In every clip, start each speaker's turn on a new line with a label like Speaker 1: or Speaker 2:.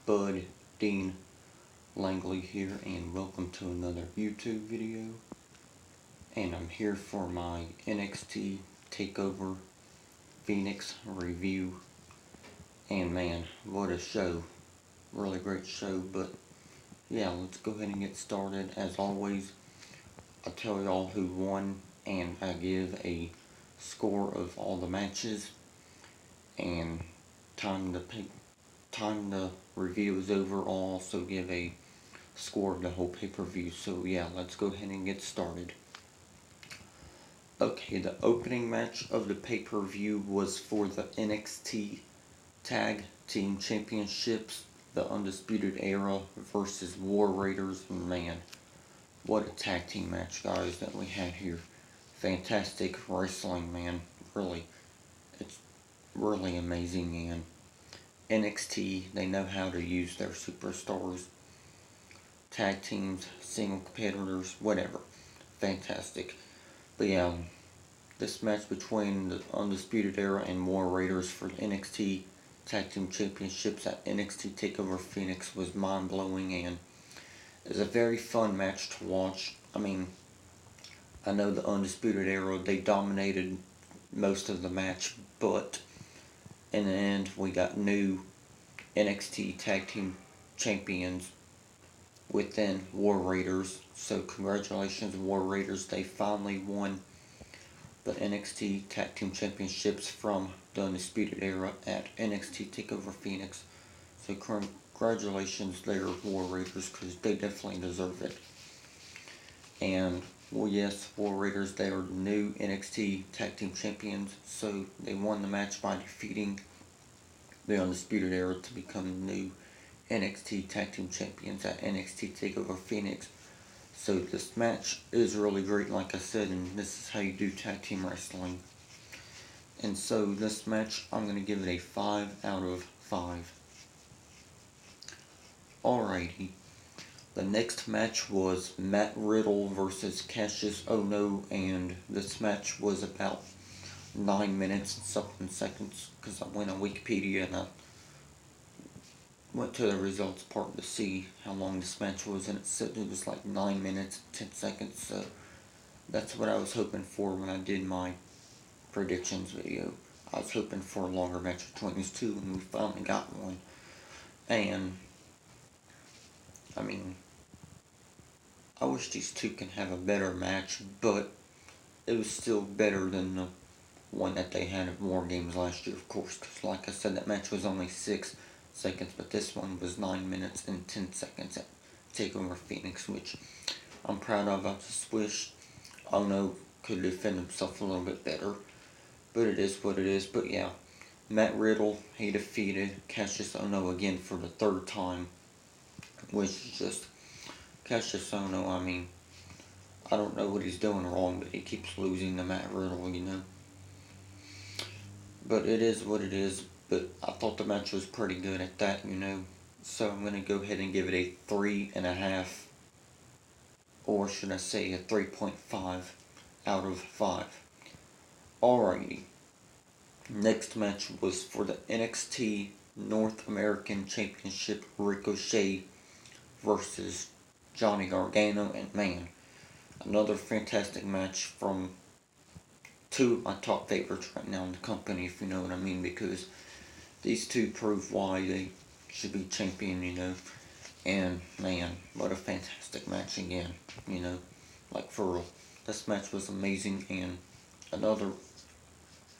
Speaker 1: Bud Dean Langley here, and welcome to another YouTube video. And I'm here for my NXT TakeOver Phoenix review. And man, what a show. Really great show. But yeah, let's go ahead and get started. As always, I'll tell y'all who won, and I give a score of all the matches. And time the review is over, I'll also give a score of the whole pay-per-view. So yeah, let's go ahead and get started. Okay, the opening match of the pay-per-view was for the NXT Tag Team Championships, the Undisputed Era versus War Raiders. And man, what a tag team match, guys, that we had here. Fantastic wrestling, man. Really, it's really amazing. And NXT, they know how to use their superstars, tag teams, single competitors, whatever. Fantastic. But yeah, this match between the Undisputed Era and War Raiders for the NXT Tag Team Championships at NXT TakeOver Phoenix was mind-blowing, and it was a very fun match to watch. I mean, I know the Undisputed Era, they dominated most of the match, but in the end, we got new NXT Tag Team Champions within War Raiders. So congratulations, War Raiders. They finally won the NXT Tag Team Championships from the Undisputed Era at NXT TakeOver Phoenix. So congratulations there, War Raiders, because they definitely deserve it. And, well, yes, War Raiders, they are the new NXT Tag Team Champions. So they won the match by defeating the Undisputed Era to become the new NXT Tag Team Champions at NXT TakeOver Phoenix. So this match is really great, like I said, and this is how you do tag team wrestling. And so this match, I'm going to give it a 5 out of 5. Alrighty. The next match was Matt Riddle versus Cassius Ohno, and this match was about 9 minutes and something seconds, because I went on Wikipedia and I went to the results part to see how long this match was, and it said it was like 9 minutes, 10 seconds, so that's what I was hoping for when I did my predictions video. I was hoping for a longer match between these two, and we finally got one. And, I mean, I wish these two can have a better match, but it was still better than the one that they had at War Games last year, of course, because like I said, that match was only 6 seconds, but this one was 9 minutes and 10 seconds at TakeOver Phoenix, which I'm proud of. I just wish Ohno could defend himself a little bit better, but it is what it is. But yeah, Matt Riddle, he defeated Cassius Ohno again for the 3rd time, which is just, Cassius Ohno, I mean, I don't know what he's doing wrong, but he keeps losing to Matt Riddle, you know. But it is what it is. But I thought the match was pretty good at that, you know. So I'm going to go ahead and give it a 3.5, or should I say a 3.5 out of 5. Alrighty. Next match was for the NXT North American Championship, Ricochet versus Johnny Gargano. And man, another fantastic match from two of my top favorites right now in the company, if you know what I mean, because these two prove why they should be champion, you know. And man, what a fantastic match again, you know. Like, for real, this match was amazing. And another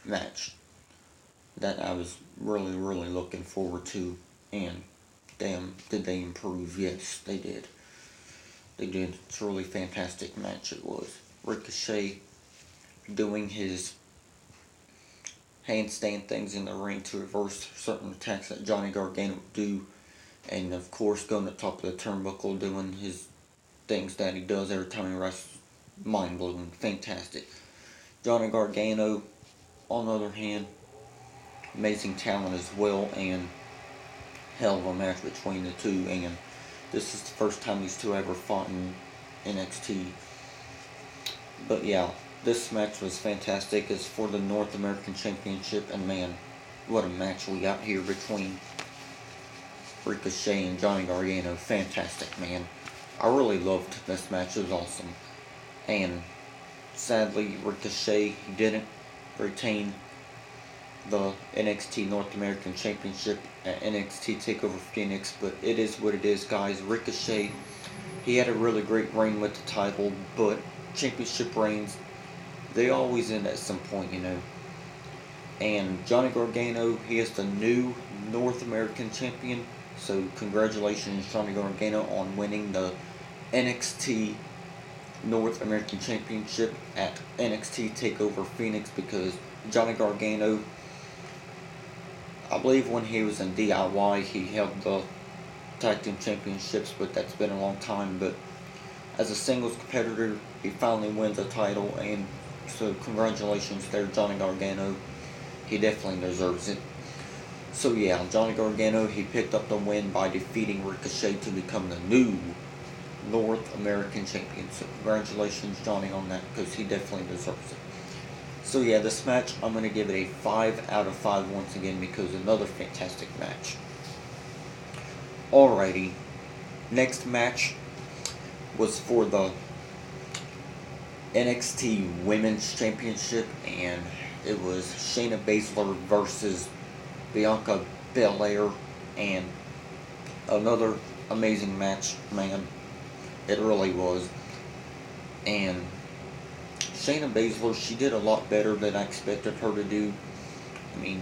Speaker 1: match that I was really, really looking forward to. And damn, did they improve? Yes, they did. They did. It's a really fantastic match it was. Ricochet doing his handstand things in the ring to reverse certain attacks that Johnny Gargano would do, and of course going to the top of the turnbuckle doing his things that he does every time he wrestles. Mind-blowing, fantastic. Johnny Gargano, on the other hand, amazing talent as well, and hell of a match between the two. And this is the first time these two ever fought in NXT. But yeah, this match was fantastic. It's for the North American Championship, and man, what a match we got here between Ricochet and Johnny Gargano. Fantastic, man. I really loved this match. It was awesome. And sadly, Ricochet, he didn't retain the NXT North American Championship at NXT TakeOver Phoenix, but it is what it is, guys. Ricochet, he had a really great reign with the title, but championship reigns, they always end at some point, you know. And Johnny Gargano, he is the new North American champion, so congratulations, Johnny Gargano, on winning the NXT North American Championship at NXT TakeOver Phoenix, because Johnny Gargano, I believe when he was in DIY, he held the tag team championships, but that's been a long time. But as a singles competitor, he finally wins a title, and so congratulations there, Johnny Gargano. He definitely deserves it. So yeah, Johnny Gargano, he picked up the win by defeating Ricochet to become the new North American champion. So congratulations, Johnny, on that, because he definitely deserves it. So yeah, this match, I'm going to give it a 5 out of 5 once again, because another fantastic match. Alrighty, next match was for the NXT Women's Championship, and it was Shayna Baszler versus Bianca Belair, and another amazing match, man. It really was. And Shayna Baszler, she did a lot better than I expected her to do. I mean,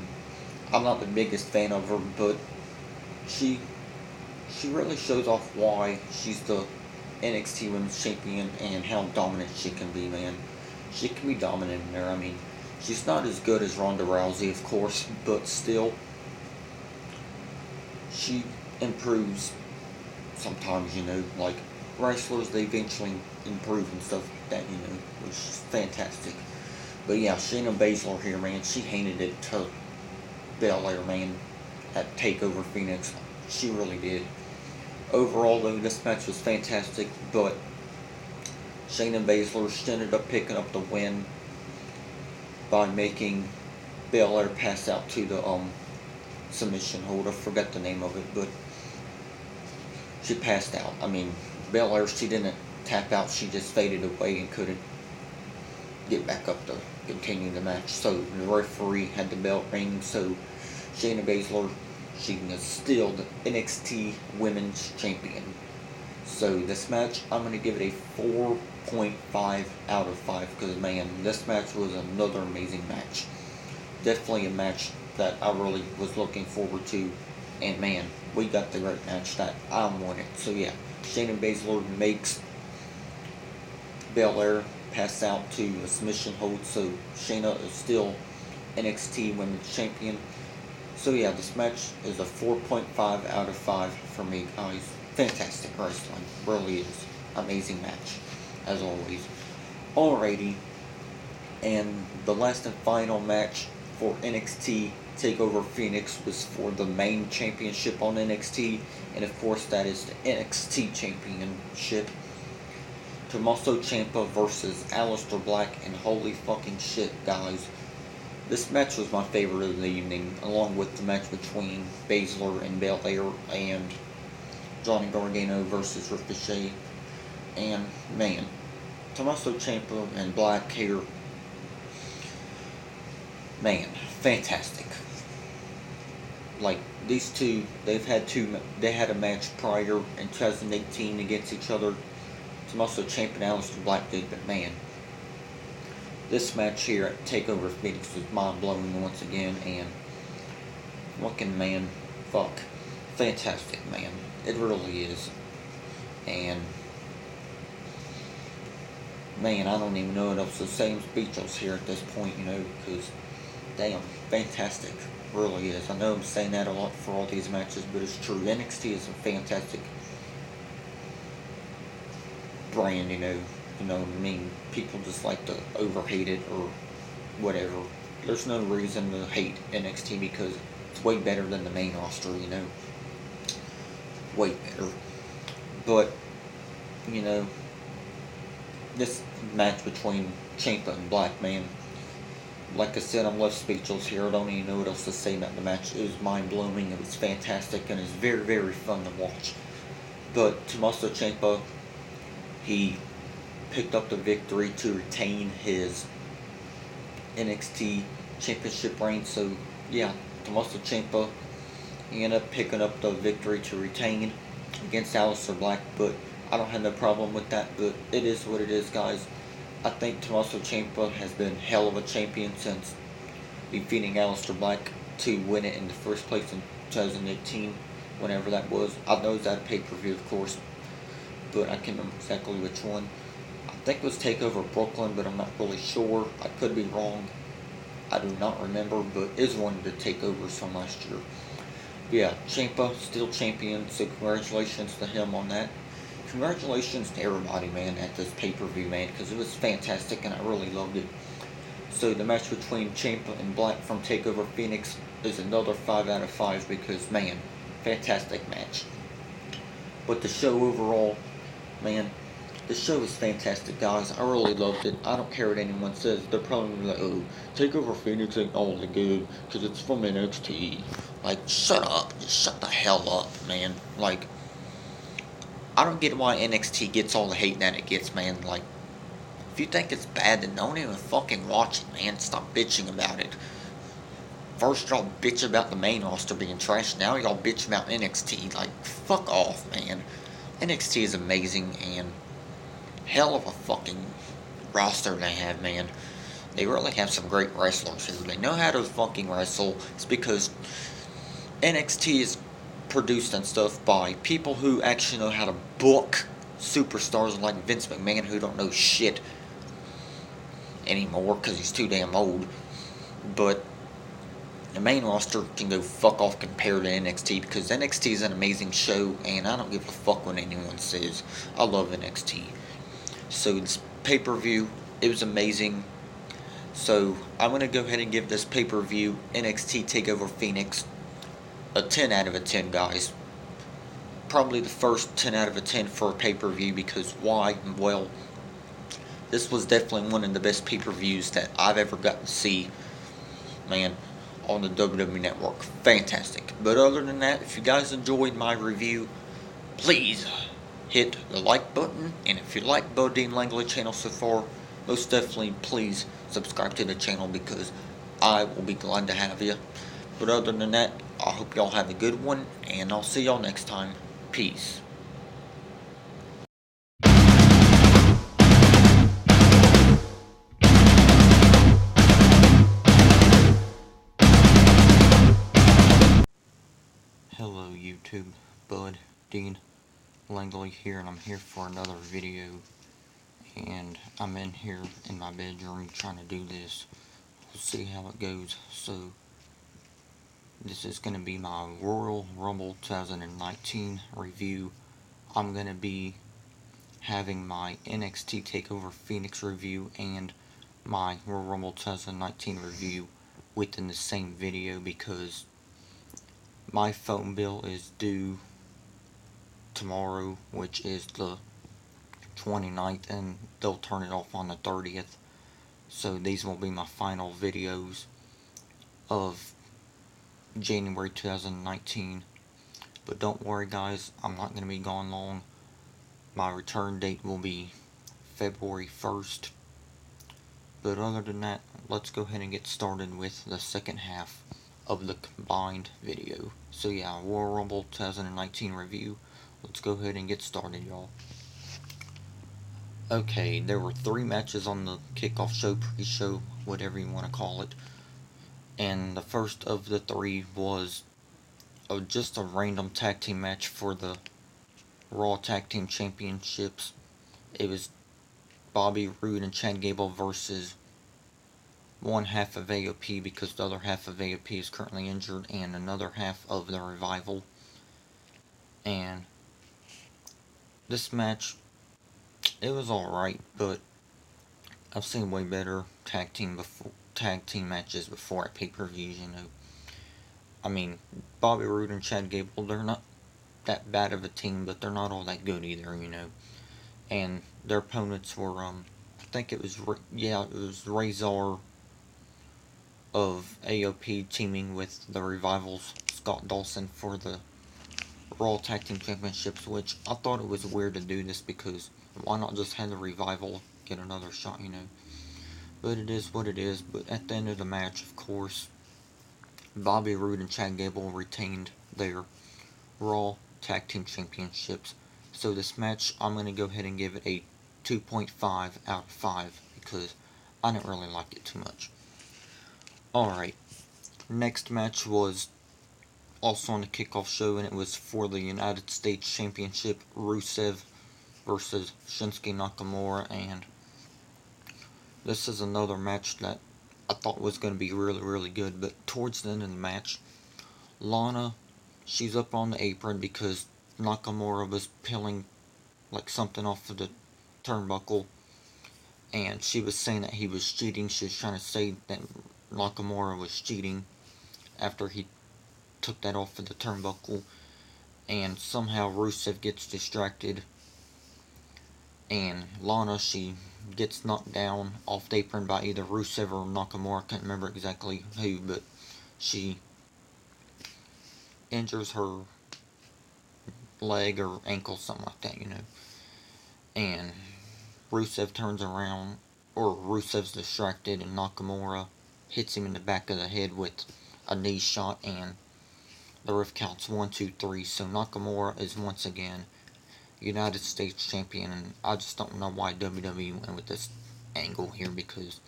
Speaker 1: I'm not the biggest fan of her, but she really shows off why she's the NXT Women's Champion and how dominant she can be, man. She can be dominant in there. I mean, she's not as good as Ronda Rousey, of course, but still, she improves sometimes, you know, like wrestlers, they eventually improve and stuff like that, you know, which is fantastic. But yeah, Shayna Baszler here, man, she handed it to Belair, man, at TakeOver Phoenix. She really did. Overall, though, this match was fantastic, but Shayna Baszler, she ended up picking up the win by making Belair pass out to the submission hold. I forgot the name of it, but she passed out. I mean, Belair, she didn't tap out, she just faded away and couldn't get back up to continue the match. So the referee had the bell ring, so Shayna Baszler, she is still the NXT Women's Champion. So this match, I'm going to give it a 4.5 out of 5, because, man, this match was another amazing match. Definitely a match that I really was looking forward to, and, man, we got the great match that I wanted. So yeah, Shayna Baszler makes Belair pass out to a submission hold, so Shayna is still NXT Women's Champion. So yeah, this match is a 4.5 out of 5 for me, guys. Fantastic wrestling, really is. Amazing match, as always. Alrighty, and the last and final match for NXT TakeOver Phoenix was for the main championship on NXT, and of course that is the NXT Championship. Tommaso Ciampa versus Aleister Black, and holy fucking shit, guys. This match was my favorite of the evening, along with the match between Baszler and Belair and Johnny Gargano versus Ricochet. And, man, Tommaso Ciampa and Black here, man, fantastic. Like, these two, they had a match prior in 2018 against each other. Tommaso Ciampa and Aleister Black did, but man, this match here at TakeOver Phoenix was mind-blowing once again, and fucking, man, fuck, fantastic, man, it really is. And, man, I don't even know what else to say. I'm speechless here at this point, you know, because, damn, fantastic, really is. I know I'm saying that a lot for all these matches, but it's true. NXT is a fantastic brand, you know what I mean? People just like to overhate it or whatever. There's no reason to hate NXT, because it's way better than the main roster, you know? Way better. But, you know, this match between Ciampa and Black, man, like I said, I'm left speechless here. I don't even know what else to say about the match. It was mind-blowing, it was fantastic, and it's very, very fun to watch. But Tommaso Ciampa, he picked up the victory to retain his NXT Championship reign. So, yeah, Tommaso Ciampa, he ended up picking up the victory to retain against Aleister Black, but I don't have no problem with that, but it is what it is, guys. I think Tommaso Ciampa has been hell of a champion since defeating Aleister Black to win it in the first place in 2018, whenever that was. I know it's at a pay-per-view, of course, but I can't remember exactly which one. I think it was TakeOver Brooklyn, but I'm not really sure. I could be wrong. I do not remember, but it is one of the takeovers from last year. Yeah, Ciampa, still champion, so congratulations to him on that. Congratulations to everybody, man, at this pay-per-view, man, because it was fantastic and I really loved it. So the match between Ciampa and Black from TakeOver Phoenix is another 5 out of 5 because, man, fantastic match. But the show overall, man, the show was fantastic, guys. I really loved it. I don't care what anyone says. They're probably gonna be like, oh, TakeOver Phoenix ain't all the good because it's from NXT. Like, shut up. Just shut the hell up, man. Like, I don't get why NXT gets all the hate that it gets, man. Like, if you think it's bad, then don't even fucking watch it, man. Stop bitching about it. First, y'all bitch about the main roster being trash. Now, y'all bitch about NXT. Like, fuck off, man. NXT is amazing, and hell of a fucking roster they have, man. They really have some great wrestlers here. They know how to fucking wrestle. It's because NXT is produced and stuff by people who actually know how to book superstars like Vince McMahon, who don't know shit anymore because he's too damn old. But the main roster can go fuck off compared to NXT because NXT is an amazing show and I don't give a fuck what anyone says. I love NXT. So this pay-per-view, it was amazing. So I'm going to go ahead and give this pay-per-view NXT TakeOver Phoenix a 10 out of a 10, guys. Probably the first 10 out of a 10 for a pay-per-view because why? Well, this was definitely one of the best pay-per-views that I've ever gotten to see, man, on the WWE Network. Fantastic. But other than that, if you guys enjoyed my review, please hit the like button. And if you like Bo Dean Langley channel so far, most definitely please subscribe to the channel because I will be glad to have you. But other than that, I hope y'all have a good one, and I'll see y'all next time. Peace. Hello YouTube, Bud Dean Langley here, and I'm here for another video. And I'm in here in my bedroom trying to do this. We'll see how it goes. So this is going to be my Royal Rumble 2019 review. I'm going to be having my NXT TakeOver Phoenix review and my Royal Rumble 2019 review within the same video because my phone bill is due tomorrow, which is the 29th, and they'll turn it off on the 30th. So these will be my final videos of January 2019. But don't worry, guys, I'm not going to be gone long. My return date will be February 1st. But other than that, let's go ahead and get started with the second half of the combined video. So yeah, Royal Rumble 2019 review. Let's go ahead and get started, y'all. Okay, there were 3 matches on the kickoff show, pre-show, whatever you want to call it. And the first of the 3 was just a random tag team match for the Raw Tag Team Championships. It was Bobby Roode and Chad Gable versus one half of AOP because the other half of AOP is currently injured, and another half of the Revival. And this match, it was alright, but I've seen way better tag team matches before at pay-per-views, you know. I mean, Bobby Roode and Chad Gable, they're not that bad of a team, but they're not all that good either, you know. And their opponents were, I think it was, it was Razor of AOP teaming with the Revival's Scott Dawson for the Raw Tag Team Championships, which I thought it was weird to do this because why not just have the Revival get another shot, you know? But it is what it is. But at the end of the match, of course, Bobby Roode and Chad Gable retained their Raw Tag Team Championships. So this match, I'm going to go ahead and give it a 2.5 out of 5 because I didn't really like it too much. Alright, next match was also on the kickoff show, and it was for the United States Championship, Rusev versus Shinsuke Nakamura, and this is another match that I thought was going to be really, really good, but towards the end of the match, Lana, she's up on the apron because Nakamura was peeling like something off of the turnbuckle, and she was saying that he was cheating. She was trying to say that Nakamura was cheating after he took that off of the turnbuckle, and somehow Rusev gets distracted, and Lana, she gets knocked down off the apron by either Rusev or Nakamura. I can't remember exactly who, but she injures her leg or ankle, something like that, you know. And Rusev turns around, or Rusev's distracted, and Nakamura hits him in the back of the head with a knee shot, and the ref counts 1, 2, 3. So Nakamura is once again United States Champion, and I just don't know why WWE went with this angle here, because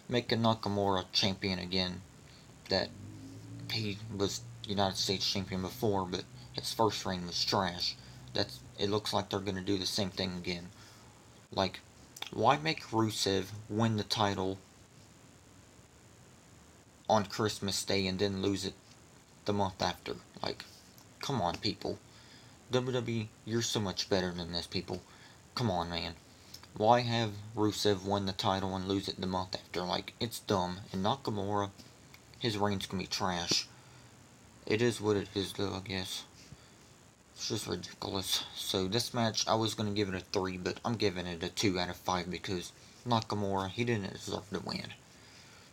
Speaker 1: making Nakamura champion again, that he was United States Champion before, but his first reign was trash. It looks like they're going to do the same thing again. Like, why make Rusev win the title on Christmas Day and then lose it the month after? Like, come on, people. WWE, you're so much better than this, people. Come on, man. Why have Rusev win the title and lose it the month after? Like, it's dumb. And Nakamura, his reign's gonna be trash. It is what it is, though, I guess. It's just ridiculous. So this match, I was gonna give it a 3, but I'm giving it a 2 out of 5 because Nakamura, he didn't deserve to win.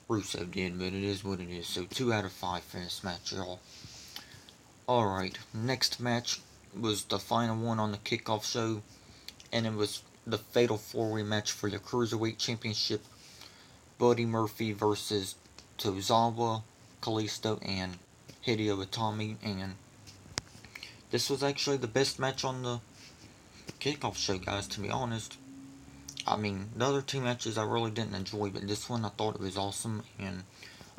Speaker 1: Rusev did, but it is what it is. So 2 out of 5 for this match, y'all. Alright, next match was the final one on the kickoff show, and it was the Fatal 4-Way match for the Cruiserweight Championship. Buddy Murphy versus Tozawa, Kalisto, and Hideo Itami, and this was actually the best match on the kickoff show, guys, to be honest. I mean, the other two matches I really didn't enjoy, but this one I thought it was awesome, and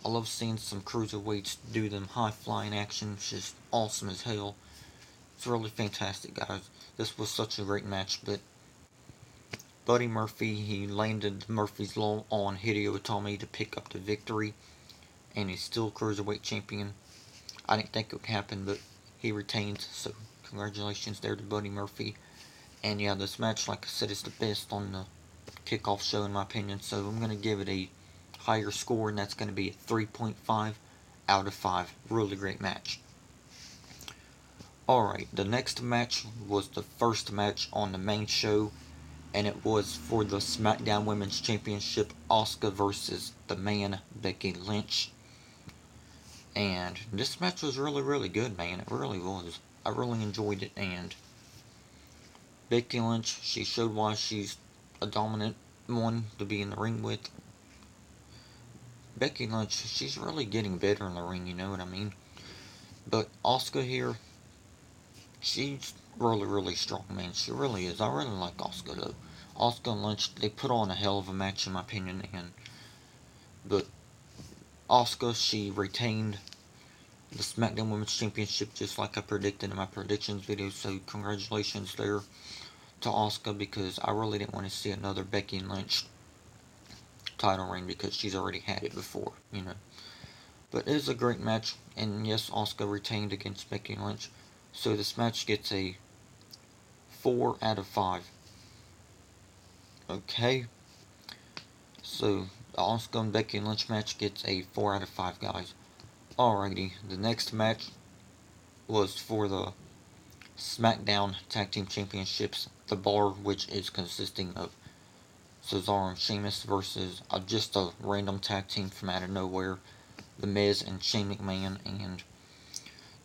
Speaker 1: I love seeing some cruiserweights do them high-flying action. It's just awesome as hell. It's really fantastic, guys. This was such a great match, but Buddy Murphy, he landed Murphy's Law on Hideo Itami to pick up the victory, and he's still Cruiserweight Champion. I didn't think it would happen, but he retained, so congratulations there to Buddy Murphy. And yeah, this match, like I said, is the best on the kickoff show in my opinion, so I'm going to give it a higher score, and that's going to be a 3.5 out of 5. Really great match. Alright, the next match was the first match on the main show, and it was for the SmackDown Women's Championship, Asuka versus the Man, Becky Lynch. And this match was really, really good, man. It really was. I really enjoyed it, and Becky Lynch, she showed why she's a dominant one to be in the ring with. Becky Lynch, she's really getting better in the ring, you know what I mean? But Asuka here, she's really, really strong, man. She really is. I really like Asuka, though. Asuka and Lynch, they put on a hell of a match, in my opinion, but Asuka, she retained the SmackDown Women's Championship just like I predicted in my predictions video, so congratulations there to Asuka, because I really didn't want to see another Becky Lynch title reign because she's already had it before, you know. But it is a great match, and yes, Asuka retained against Becky Lynch, so this match gets a 4 out of 5. Okay, so the Asuka and Becky Lynch match gets a 4 out of 5, guys. Alrighty, the next match was for the SmackDown Tag Team Championships, the bar, which is consisting of Cesaro and Sheamus versus just a random tag team from out of nowhere,
Speaker 2: The Miz and Shane McMahon, and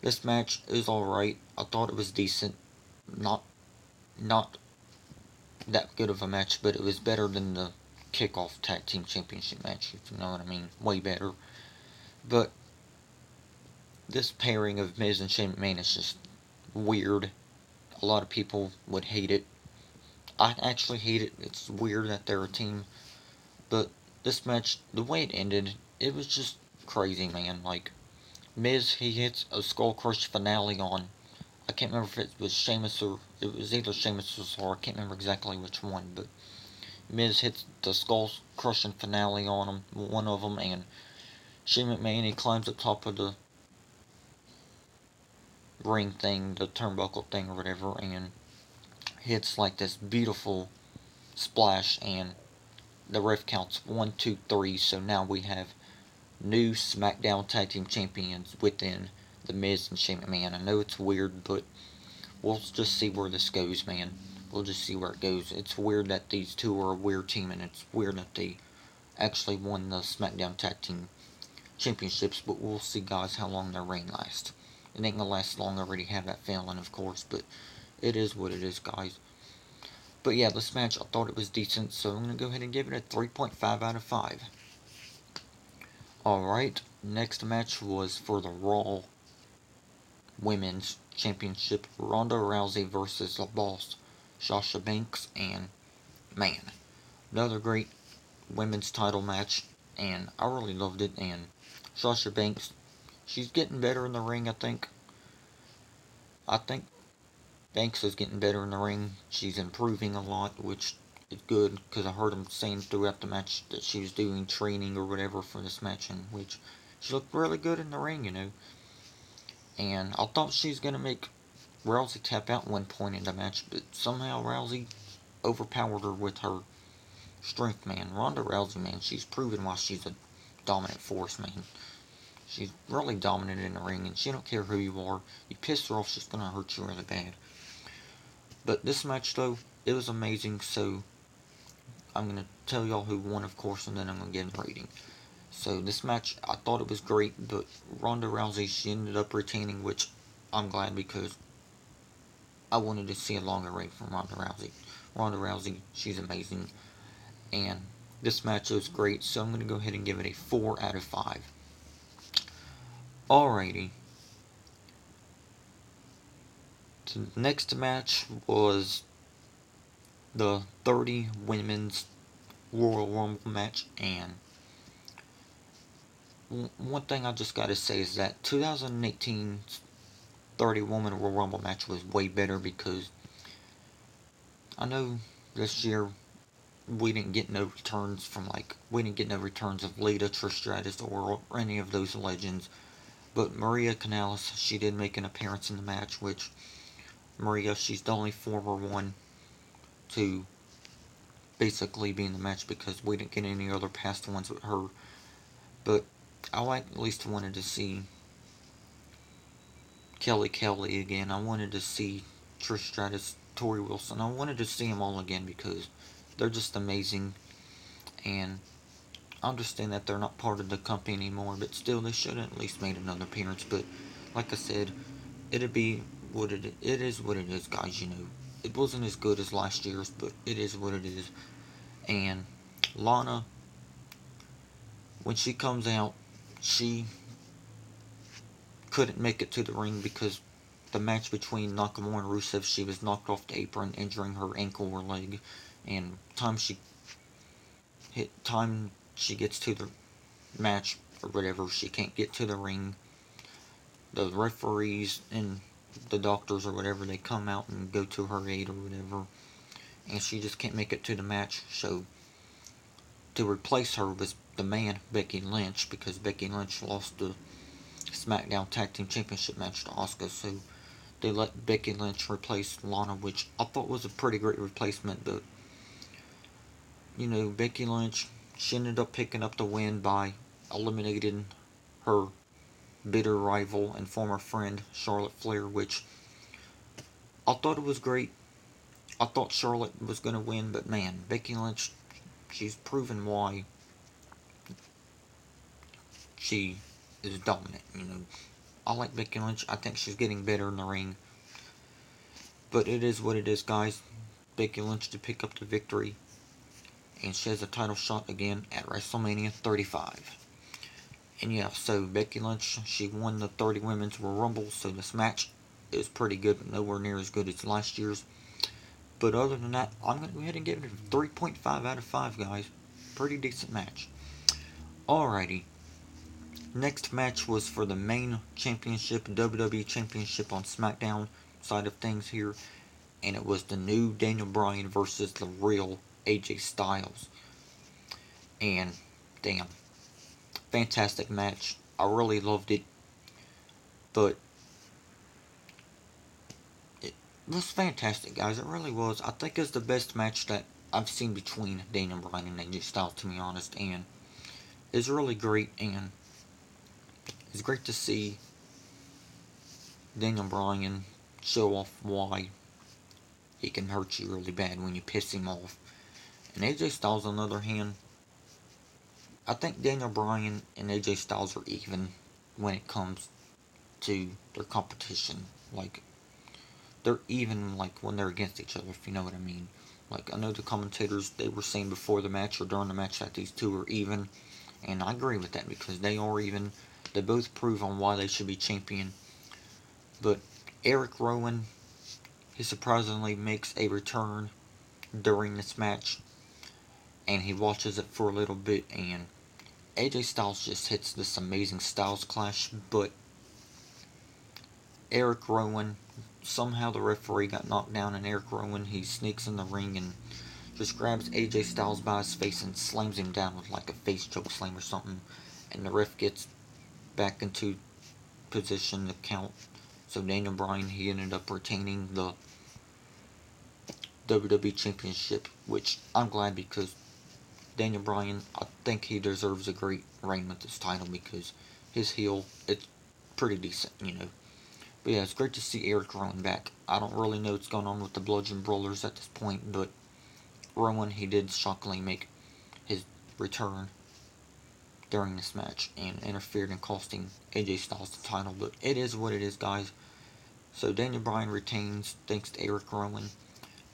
Speaker 2: this match is alright. I thought it was decent. Not that good of a match, but it was better than the kickoff tag team championship match, if you know what I mean. Way better. But this pairing of Miz and Shane McMahon is just weird. A lot of people would hate it. I actually hate it. It's weird that they're a team. But this match, the way it ended, it was just crazy, man. Like, Miz, he hits a skull crush finale on, I can't remember if it was Sheamus or, it was either Sheamus or I can't remember exactly which one, but Miz hits the skull crushing finale on him, one of them, and Shane McMahon, he climbs up top of the ring thing, the turnbuckle thing or whatever, and hits like this beautiful splash, and the ref counts 1, 2, 3, so now we have new SmackDown Tag Team Champions within The Miz and Shane McMahon. I know it's weird, but we'll just see where this goes, man. We'll just see where it goes. It's weird that these two are a weird team, and it's weird that they actually won the SmackDown Tag Team Championships, but we'll see, guys, how long their reign lasts. It ain't gonna last long, I already have that feeling, of course, but it is what it is, guys. But yeah, this match, I thought it was decent, so I'm gonna go ahead and give it a 3.5 out of 5. Alright, next match was for the Raw Women's Championship. Ronda Rousey versus the Boss, Sasha Banks, and man, another great women's title match, and I really loved it. And Sasha Banks, she's getting better in the ring, I think. I think Banks is getting better in the ring. She's improving a lot, which is good, because I heard him saying throughout the match that she was doing training or whatever for this match, in which she looked really good in the ring, you know. And I thought she was going to make Rousey tap out one point in the match, but somehow Rousey overpowered her with her strength, man. Ronda Rousey, man, she's proven why she's a dominant force, man. She's really dominant in the ring, and she don't care who you are. You piss her off, she's gonna hurt you really bad. But this match, though, it was amazing, so I'm gonna tell y'all who won, of course, and then I'm gonna give a rating. So this match, I thought it was great, but Ronda Rousey, she ended up retaining, which I'm glad, because I wanted to see a longer reign from Ronda Rousey. Ronda Rousey, she's amazing. And this match was great, so I'm going to go ahead and give it a 4 out of 5. Alrighty. So the next match was the 30 Women's Royal Rumble match, and one thing I just got to say is that 2018's 30 Women Royal Rumble match was way better, because I know this year we didn't get no returns of Lita, Trish Stratus, or any of those legends. But Maria Kanellis, she did make an appearance in the match, which Maria, she's the only former one to basically be in the match, because we didn't get any other past ones with her. But I at least wanted to see Kelly again. I wanted to see Trish Stratus, Tori Wilson. I wanted to see them all again, because they're just amazing. And I understand that they're not part of the company anymore, but still, they should have at least made another appearance. But like I said, it'd be what it is what it is, guys. You know, it wasn't as good as last year's, but it is what it is. And Lana, when she comes out, she couldn't make it to the ring, because the match between Nakamura and Rusev, she was knocked off the apron, injuring her ankle or leg. And time she gets to the match or whatever, she can't get to the ring. The referees and the doctors or whatever, they come out and go to her aid or whatever, and she just can't make it to the match. So to replace her was the man, Becky Lynch, because Becky Lynch lost the SmackDown Tag Team Championship match to Asuka, so they let Becky Lynch replace Lana, which I thought was a pretty great replacement. But you know, Becky Lynch, she ended up picking up the win by eliminating her bitter rival and former friend, Charlotte Flair, which I thought it was great. I thought Charlotte was going to win, but man, Becky Lynch, she's proven why she is dominant. I like Becky Lynch. I think she's getting better in the ring. But it is what it is, guys. Becky Lynch to pick up the victory. And she has a title shot again at WrestleMania 35. And yeah, so Becky Lynch, she won the 30 Women's Royal Rumble. So this match is pretty good, but nowhere near as good as last year's. But other than that, I'm going to go ahead and give it a 3.5 out of 5, guys. Pretty decent match. Alrighty. Next match was for the main championship, WWE Championship on SmackDown side of things here. And it was the new Daniel Bryan versus the real AJ Styles. And, damn. Fantastic match. I really loved it. But it was fantastic, guys. It really was. I think it's the best match that I've seen between Daniel Bryan and AJ Styles, to be honest. And it's really great. And it's great to see Daniel Bryan show off why he can hurt you really bad when you piss him off. And AJ Styles, on the other hand, I think Daniel Bryan and AJ Styles are even when it comes to their competition. Like, they're even like when they're against each other, if you know what I mean. Like, I know the commentators, they were saying before the match or during the match that these two are even. And I agree with that because they are even. They both prove on why they should be champion. But Eric Rowan, he surprisingly makes a return during this match. And he watches it for a little bit. And AJ Styles just hits this amazing Styles Clash. But Eric Rowan, somehow the referee got knocked down. And Eric Rowan, he sneaks in the ring and just grabs AJ Styles by his face and slams him down with like a face choke slam or something. And the ref gets back into position to count. So Daniel Bryan, he ended up retaining the WWE Championship, which I'm glad because Daniel Bryan, I think he deserves a great reign with this title because his heel, it's pretty decent, But yeah, it's great to see Eric Rowan back. I don't really know what's going on with the Bludgeon Brawlers at this point, but Rowan, he did shockingly make his return during this match and interfered in costing AJ Styles the title. But it is what it is, guys. So Daniel Bryan retains thanks to Eric Rowan.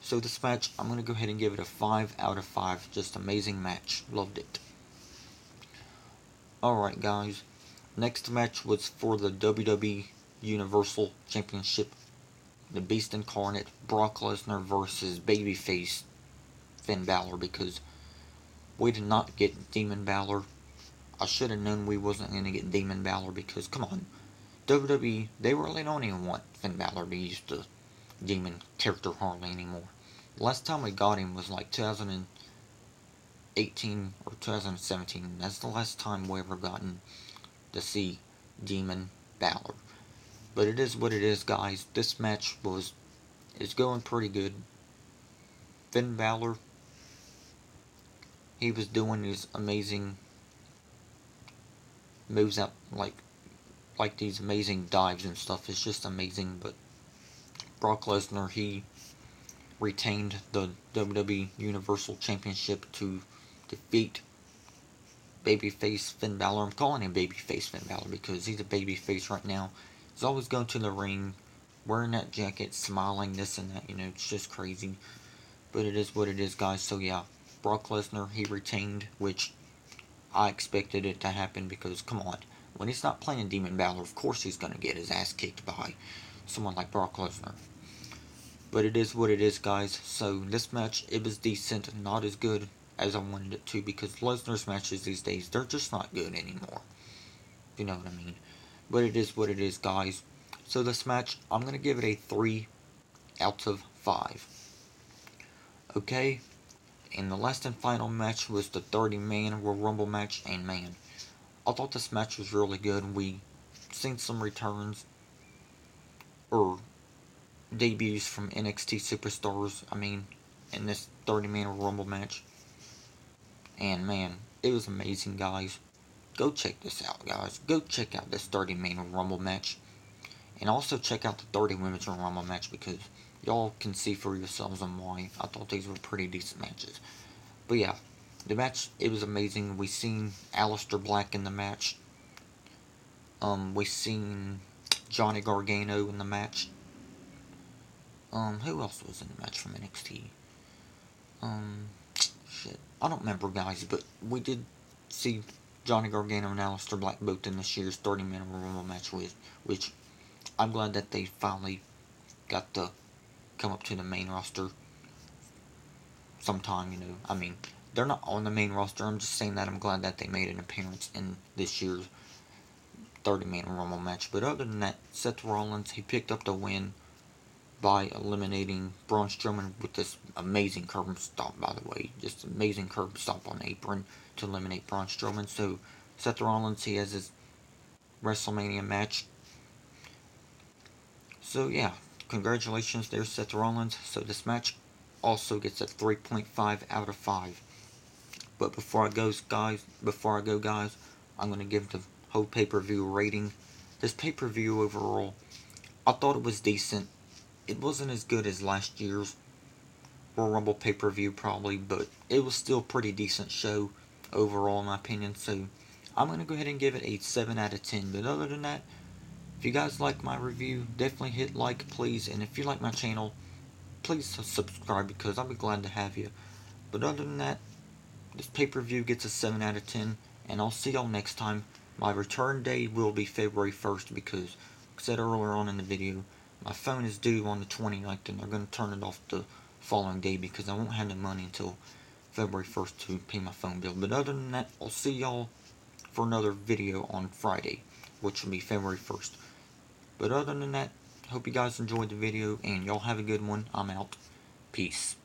Speaker 2: So this match, I'm going to go ahead and give it a 5 out of 5. Just amazing match. Loved it. Alright, guys. Next match was for the WWE Universal Championship. The Beast Incarnate, Brock Lesnar versus Babyface Finn Balor, because we did not get Demon Balor. I should have known we wasn't going to get Demon Balor because, come on, WWE, they really don't even want Finn Balor to use the Demon character hardly anymore. The last time we got him was like 2018 or 2017. That's the last time we ever gotten to see Demon Balor. But it is what it is, guys. This match is going pretty good. Finn Balor, he was doing these amazing moves out, like these amazing dives and stuff. It's just amazing. But Brock Lesnar, he retained the WWE Universal Championship to defeat babyface Finn Balor. I'm calling him babyface Finn Balor because he's a babyface right now. He's always going to the ring, wearing that jacket, smiling, this and that. It's just crazy. But it is what it is, guys. So yeah, Brock Lesnar, he retained, which I expected it to happen because, come on, when he's not playing Demon Balor, of course he's going to get his ass kicked by someone like Brock Lesnar. But it is what it is, guys. So this match, it was decent, not as good as I wanted it to, because Lesnar's matches these days, they're just not good anymore. You know what I mean? But it is what it is, guys. So this match, I'm going to give it a 3 out of 5. Okay? And the last and final match was the 30-man Royal Rumble match, and man, I thought this match was really good. We seen some returns, or debuts from NXT superstars, in this 30-man Royal Rumble match. And man, it was amazing, guys. Go check this out, guys. Go check out this 30-man Royal Rumble match. And also check out the 30 women's Royal Rumble match because y'all can see for yourselves on why I thought these were pretty decent matches. But yeah, the match, it was amazing. We seen Aleister Black in the match. We seen Johnny Gargano in the match. Who else was in the match from NXT? Shit. I don't remember, guys, but we did see Johnny Gargano and Aleister Black both in this year's 30-minute Rumble match, which I'm glad that they finally got to come up to the main roster sometime, I mean, they're not on the main roster. I'm just saying that I'm glad that they made an appearance in this year's 30-minute Rumble match. But other than that, Seth Rollins, he picked up the win by eliminating Braun Strowman with this amazing curb stomp, by the way. Just amazing curb stomp on the apron to eliminate Braun Strowman. So, Seth Rollins, he has his WrestleMania match. So, yeah, congratulations there, Seth Rollins. So, this match also gets a 3.5 out of 5. But before I go, guys, I'm going to give the whole pay-per-view rating. This pay-per-view overall, I thought it was decent. It wasn't as good as last year's Royal Rumble pay-per-view probably, but it was still a pretty decent show overall in my opinion. So I'm going to go ahead and give it a 7 out of 10. But other than that, if you guys like my review, definitely hit like, please. And if you like my channel, please subscribe because I'll be glad to have you. But other than that, this pay-per-view gets a 7 out of 10. And I'll see y'all next time. My return day will be February 1st because, like I said earlier on in the video, my phone is due on the 29th and they're going to turn it off the following day because I won't have the money until February 1st to pay my phone bill. But other than that, I'll see y'all for another video on Friday, which will be February 1st. But other than that, hope you guys enjoyed the video and y'all have a good one. I'm out. Peace.